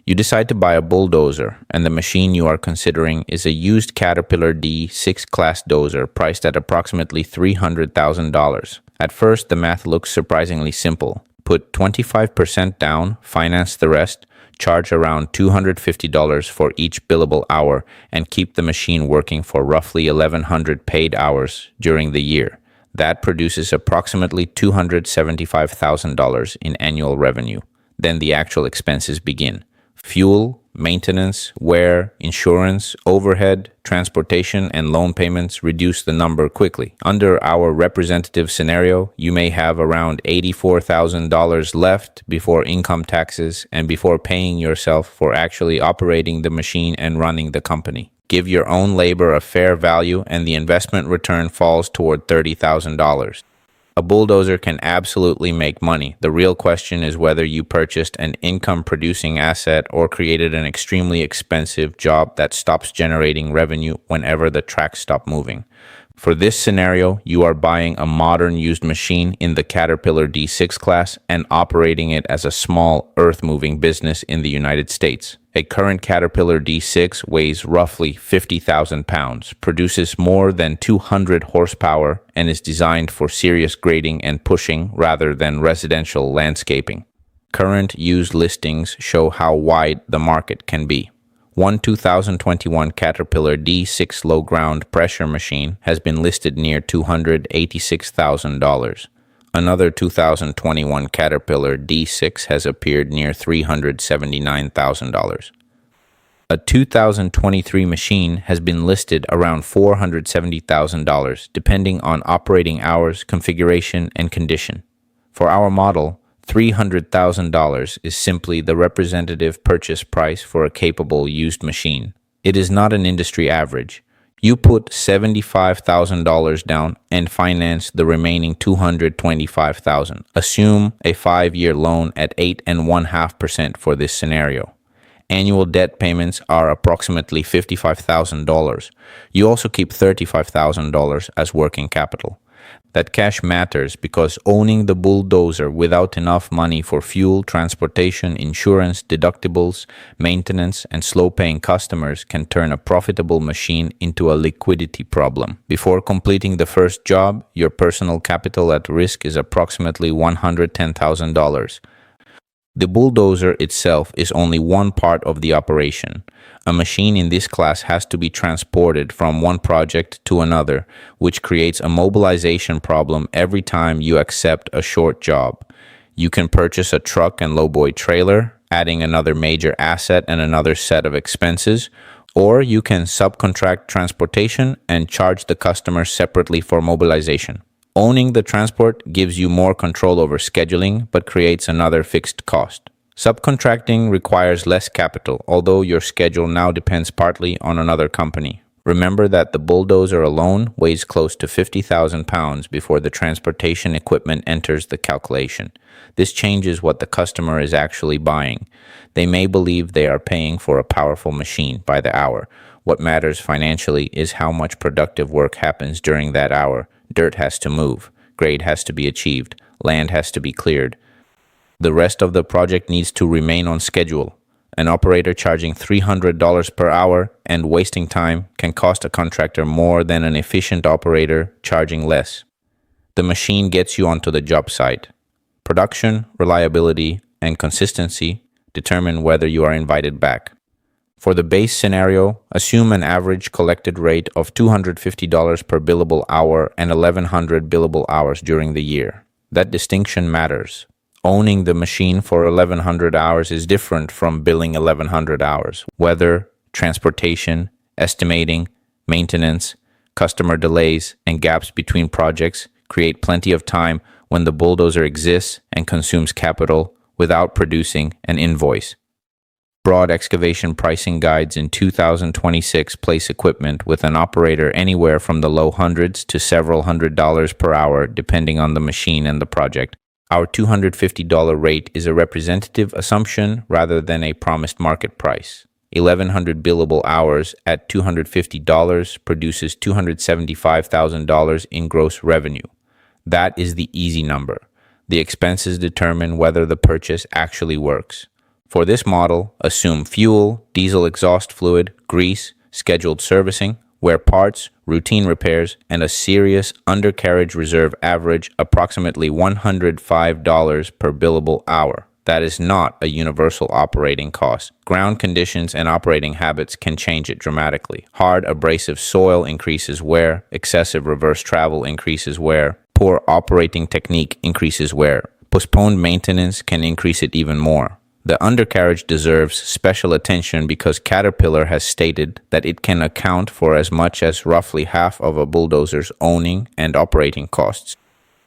You decide to buy a bulldozer, and the machine you are considering is a used Caterpillar D6 class dozer priced at approximately $300,000. At first, the math looks surprisingly simple. Put 25% down, finance the rest, charge around $250 for each billable hour, and keep the machine working for roughly 1,100 paid hours during the year. That produces approximately $275,000 in annual revenue. Then the actual expenses begin. Fuel, maintenance, wear, insurance, overhead, transportation, and loan payments reduce the number quickly. Under our representative scenario, you may have around $84,000 left before income taxes and before paying yourself for actually operating the machine and running the company. Give your own labor a fair value and the investment return falls toward $30,000. A bulldozer can absolutely make money. The real question is whether you purchased an income-producing asset or created an extremely expensive job that stops generating revenue whenever the tracks stop moving. For this scenario, you are buying a modern used machine in the Caterpillar D6 class and operating it as a small earth-moving business in the United States. A current Caterpillar D6 weighs roughly 50,000 pounds, produces more than 200 horsepower, and is designed for serious grading and pushing rather than residential landscaping. Current used listings show how wide the market can be. One 2021 Caterpillar D6 low ground pressure machine has been listed near $286,000. Another 2021 Caterpillar D6 has appeared near $379,000. A 2023 machine has been listed around $470,000, depending on operating hours, configuration, and condition. For our model, $300,000 is simply the representative purchase price for a capable used machine. It is not an industry average. You put $75,000 down and finance the remaining $225,000. Assume a 5-year loan at 8.5% for this scenario. Annual debt payments are approximately $55,000. You also keep $35,000 as working capital. That cash matters because owning the bulldozer without enough money for fuel, transportation, insurance, deductibles, maintenance, and slow-paying customers can turn a profitable machine into a liquidity problem. Before completing the first job, your personal capital at risk is approximately $110,000. The bulldozer itself is only one part of the operation. A machine in this class has to be transported from one project to another, which creates a mobilization problem every time you accept a short job. You can purchase a truck and lowboy trailer, adding another major asset and another set of expenses, or you can subcontract transportation and charge the customer separately for mobilization. Owning the transport gives you more control over scheduling, but creates another fixed cost. Subcontracting requires less capital, although your schedule now depends partly on another company. Remember that the bulldozer alone weighs close to 50,000 pounds before the transportation equipment enters the calculation. This changes what the customer is actually buying. They may believe they are paying for a powerful machine by the hour. What matters financially is how much productive work happens during that hour. Dirt has to move, grade has to be achieved, land has to be cleared. The rest of the project needs to remain on schedule. An operator charging $300 per hour and wasting time can cost a contractor more than an efficient operator charging less. The machine gets you onto the job site. Production, reliability, and consistency determine whether you are invited back. For the base scenario, assume an average collected rate of $250 per billable hour and 1,100 billable hours during the year. That distinction matters. Owning the machine for 1,100 hours is different from billing 1,100 hours. Weather, transportation, estimating, maintenance, customer delays, and gaps between projects create plenty of time when the bulldozer exists and consumes capital without producing an invoice. Broad excavation pricing guides in 2026 place equipment with an operator anywhere from the low hundreds to several $100s per hour depending on the machine and the project. Our $250 rate is a representative assumption rather than a promised market price. 1,100 billable hours at $250 produces $275,000 in gross revenue. That is the easy number. The expenses determine whether the purchase actually works. For this model, assume fuel, diesel exhaust fluid, grease, scheduled servicing, wear parts, routine repairs, and a serious undercarriage reserve average approximately $105 per billable hour. That is not a universal operating cost. Ground conditions and operating habits can change it dramatically. Hard abrasive soil increases wear, excessive reverse travel increases wear, poor operating technique increases wear. Postponed maintenance can increase it even more. The undercarriage deserves special attention because Caterpillar has stated that it can account for as much as roughly half of a bulldozer's owning and operating costs.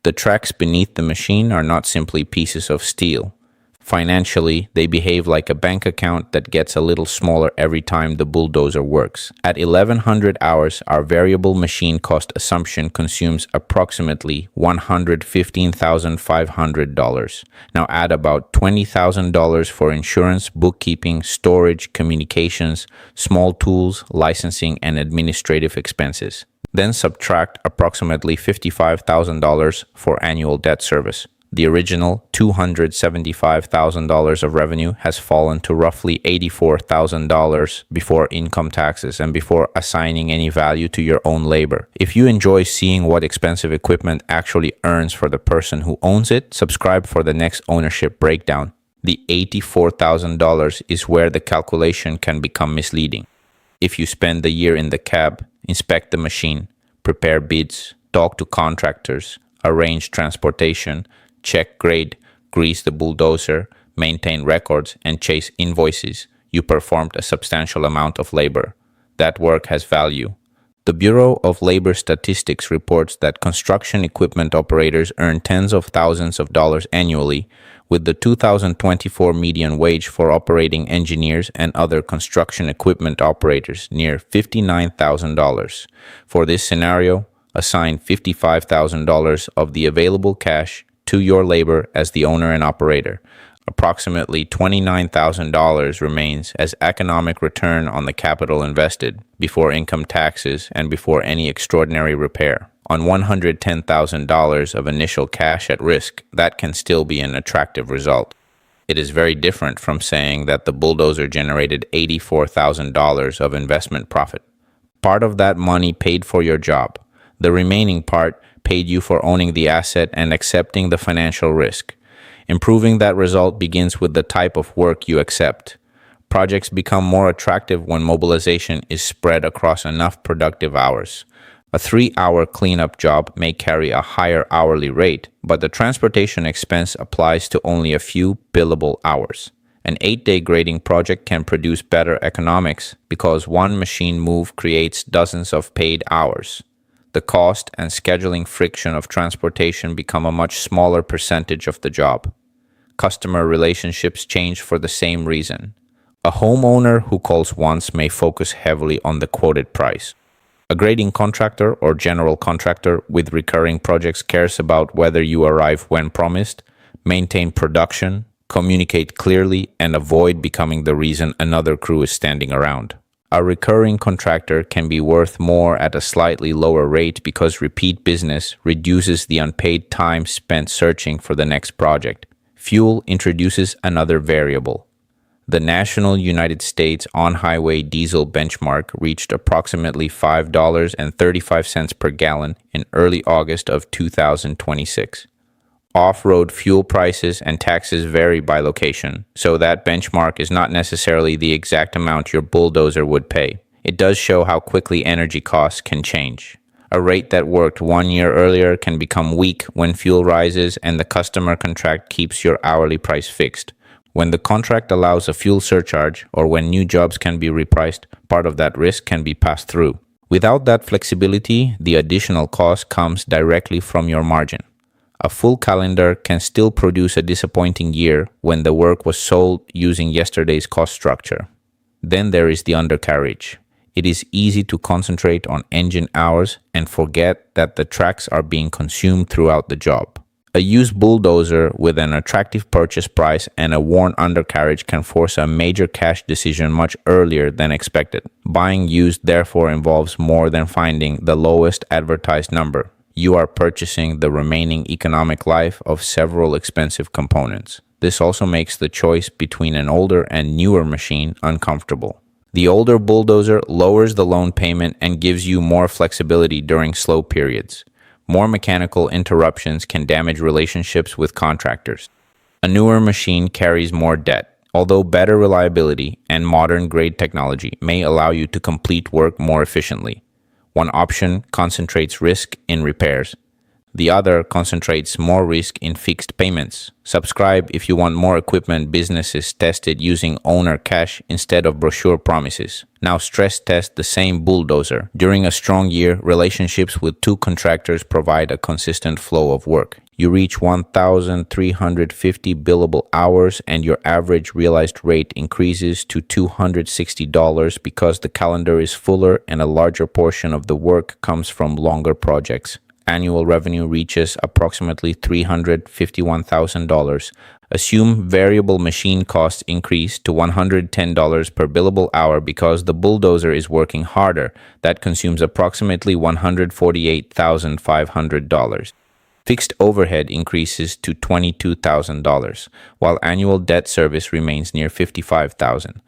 The tracks beneath the machine are not simply pieces of steel. Financially, they behave like a bank account that gets a little smaller every time the bulldozer works. At 1,100 hours, our variable machine cost assumption consumes approximately $115,500. Now add about $20,000 for insurance, bookkeeping, storage, communications, small tools, licensing, and administrative expenses. Then subtract approximately $55,000 for annual debt service. The original $275,000 of revenue has fallen to roughly $84,000 before income taxes and before assigning any value to your own labor. If you enjoy seeing what expensive equipment actually earns for the person who owns it, subscribe for the next ownership breakdown. The $84,000 is where the calculation can become misleading. If you spend the year in the cab, inspect the machine, prepare bids, talk to contractors, arrange transportation, check grade, grease the bulldozer, maintain records, and chase invoices, you performed a substantial amount of labor. That work has value. The Bureau of Labor Statistics reports that construction equipment operators earn tens of thousands of dollars annually, with the 2024 median wage for operating engineers and other construction equipment operators near $59,000. For this scenario, assign $55,000 of the available cash to your labor as the owner and operator. Approximately $29,000 remains as economic return on the capital invested before income taxes and before any extraordinary repair. On $110,000 of initial cash at risk, that can still be an attractive result. It is very different from saying that the bulldozer generated $84,000 of investment profit. Part of that money paid for your job. The remaining part paid you for owning the asset and accepting the financial risk. Improving that result begins with the type of work you accept. Projects become more attractive when mobilization is spread across enough productive hours. A 3-hour cleanup job may carry a higher hourly rate, but the transportation expense applies to only a few billable hours. An 8-day grading project can produce better economics because one machine move creates dozens of paid hours. The cost and scheduling friction of transportation become a much smaller percentage of the job. Customer relationships change for the same reason. A homeowner who calls once may focus heavily on the quoted price. A grading contractor or general contractor with recurring projects cares about whether you arrive when promised, maintain production, communicate clearly, and avoid becoming the reason another crew is standing around. A recurring contractor can be worth more at a slightly lower rate because repeat business reduces the unpaid time spent searching for the next project. Fuel introduces another variable. The national United States on-highway diesel benchmark reached approximately $5.35 per gallon in early August of 2026. Off-road fuel prices and taxes vary by location, so that benchmark is not necessarily the exact amount your bulldozer would pay. It does show how quickly energy costs can change. A rate that worked 1 year earlier can become weak when fuel rises and the customer contract keeps your hourly price fixed. When the contract allows a fuel surcharge or when new jobs can be repriced, part of that risk can be passed through. Without that flexibility, the additional cost comes directly from your margin. A full calendar can still produce a disappointing year when the work was sold using yesterday's cost structure. Then there is the undercarriage. It is easy to concentrate on engine hours and forget that the tracks are being consumed throughout the job. A used bulldozer with an attractive purchase price and a worn undercarriage can force a major cash decision much earlier than expected. Buying used therefore involves more than finding the lowest advertised number. You are purchasing the remaining economic life of several expensive components. This also makes the choice between an older and newer machine uncomfortable. The older Bulldozer lowers the loan payment and gives you more flexibility during slow periods. More mechanical interruptions can damage relationships with contractors. A newer machine carries more debt, although better reliability and modern-grade technology may allow you to complete work more efficiently. One option concentrates risk in repairs. The other concentrates more risk in fixed payments. Subscribe if you want more equipment businesses tested using owner cash instead of brochure promises. Now stress test the same Bulldozer. During a strong year, relationships with two contractors provide a consistent flow of work. You reach 1,350 billable hours and your average realized rate increases to $260 because the calendar is fuller and a larger portion of the work comes from longer projects. Annual revenue reaches approximately $351,000. Assume variable machine costs increase to $110 per billable hour because the Bulldozer is working harder. That consumes approximately $148,500. Fixed overhead increases to $22,000, while annual debt service remains near $55,000.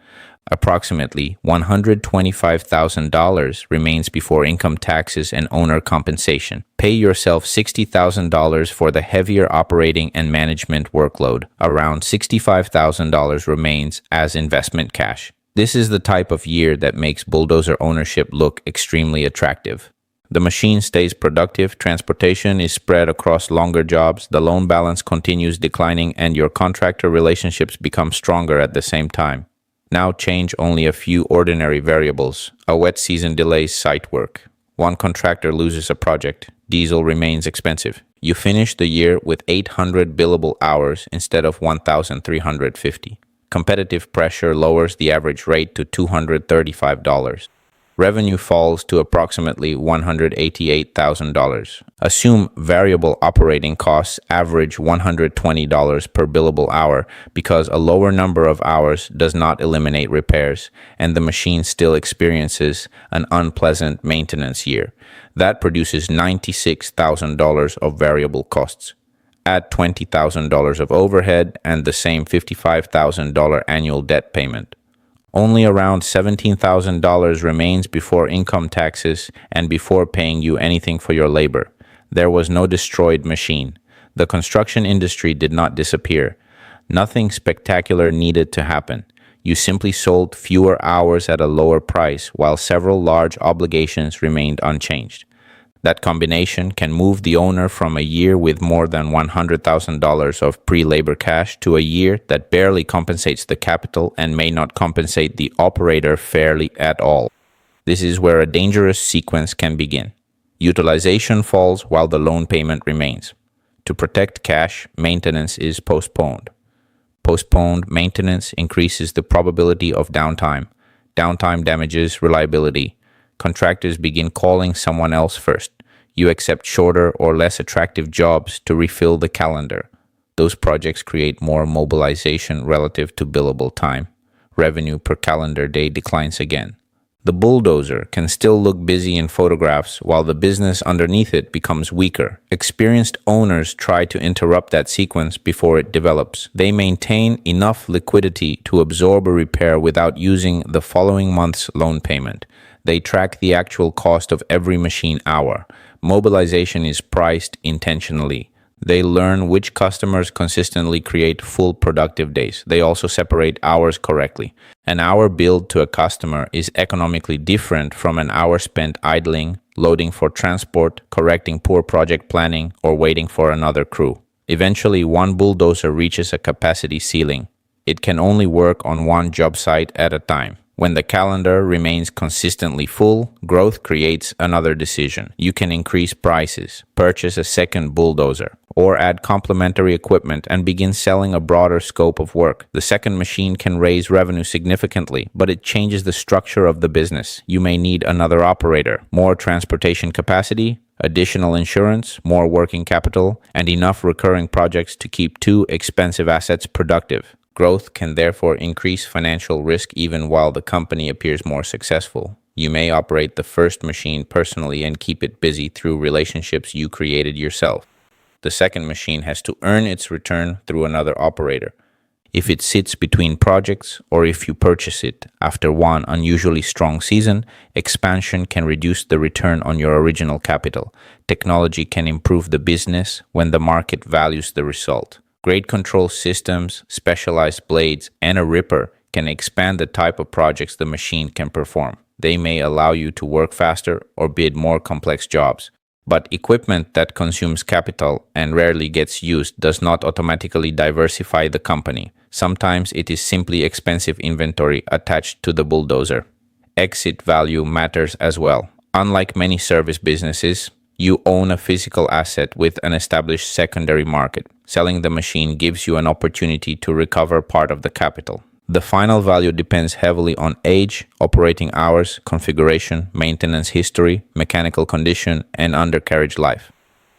Approximately $125,000 remains before income taxes and owner compensation. Pay yourself $60,000 for the heavier operating and management workload. Around $65,000 remains as investment cash. This is the type of year that makes Bulldozer ownership look extremely attractive. The machine stays productive, transportation is spread across longer jobs, the loan balance continues declining, and your contractor relationships become stronger at the same time. Now change only a few ordinary variables. A wet season delays site work. One contractor loses a project. Diesel remains expensive. You finish the year with 800 billable hours instead of 1,350. Competitive pressure lowers the average rate to $235. Revenue falls to approximately $188,000. Assume variable operating costs average $120 per billable hour because a lower number of hours does not eliminate repairs, and the machine still experiences an unpleasant maintenance year. That produces $96,000 of variable costs. Add $20,000 of overhead and the same $55,000 annual debt payment. Only around $17,000 remains before income taxes and before paying you anything for your labor. There was no destroyed machine. The construction industry did not disappear. Nothing spectacular needed to happen. You simply sold fewer hours at a lower price while several large obligations remained unchanged. That combination can move the owner from a year with more than $100,000 of pre-labor cash to a year that barely compensates the capital and may not compensate the operator fairly at all. This is where a dangerous sequence can begin. Utilization falls while the loan payment remains. To protect cash, maintenance is postponed. Postponed maintenance increases the probability of downtime. Downtime damages reliability. Contractors begin calling someone else first. You accept shorter or less attractive jobs to refill the calendar. Those projects create more mobilization relative to billable time. Revenue per calendar day declines again. The Bulldozer can still look busy in photographs while the business underneath it becomes weaker. Experienced owners try to interrupt that sequence before it develops. They maintain enough liquidity to absorb a repair without using the following month's loan payment. They track the actual cost of every machine hour. Mobilization is priced intentionally. They learn which customers consistently create full productive days. They also separate hours correctly. An hour billed to a customer is economically different from an hour spent idling, loading for transport, correcting poor project planning, or waiting for another crew. Eventually, one Bulldozer reaches a capacity ceiling. It can only work on one job site at a time. When the calendar remains consistently full, growth creates another decision. You can increase prices, purchase a second Bulldozer, or add complementary equipment and begin selling a broader scope of work. The second machine can raise revenue significantly, but it changes the structure of the business. You may need another operator, more transportation capacity, additional insurance, more working capital, and enough recurring projects to keep two expensive assets productive. Growth can therefore increase financial risk even while the company appears more successful. You may operate the first machine personally and keep it busy through relationships you created yourself. The second machine has to earn its return through another operator. If it sits between projects or if you purchase it after one unusually strong season, expansion can reduce the return on your original capital. Technology can improve the business when the market values the result. Grade control systems, specialized blades, and a ripper can expand the type of projects the machine can perform. They may allow you to work faster or bid more complex jobs. But equipment that consumes capital and rarely gets used does not automatically diversify the company. Sometimes it is simply expensive inventory attached to the bulldozer. Exit value matters as well. Unlike many service businesses, you own a physical asset with an established secondary market. Selling the machine gives you an opportunity to recover part of the capital. The final value depends heavily on age, operating hours, configuration, maintenance history, mechanical condition, and undercarriage life.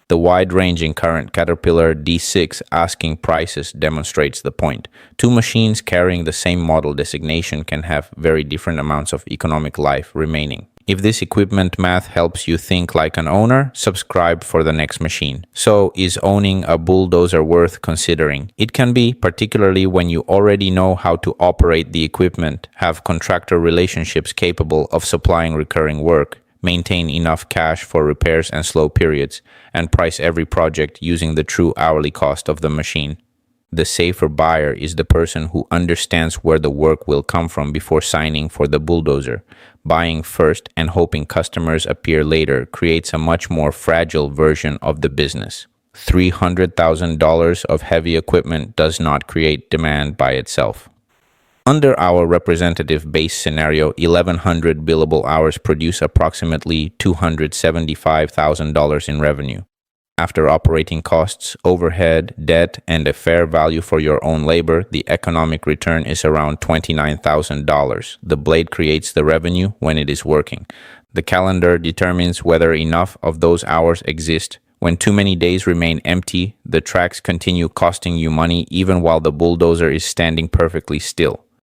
The wide-ranging current Caterpillar D6 asking prices demonstrates the point. Two machines carrying the same model designation can have very different amounts of economic life remaining. If this equipment math helps you think like an owner, subscribe for the next machine. So, is owning a bulldozer worth considering? It can be, particularly when you already know how to operate the equipment, have contractor relationships capable of supplying recurring work, maintain enough cash for repairs and slow periods, and price every project using the true hourly cost of the machine. The safer buyer is the person who understands where the work will come from before signing for the bulldozer. Buying first and hoping customers appear later creates a much more fragile version of the business. $300,000 of heavy equipment does not create demand by itself. Under our representative base scenario, 1,100 billable hours produce approximately $275,000 in revenue. After operating costs, overhead, debt, and a fair value for your own labor, the economic return is around $29,000. The blade creates the revenue when it is working. The calendar determines whether enough of those hours exist. When too many days remain empty, the tracks continue costing you money even while the bulldozer is standing perfectly still.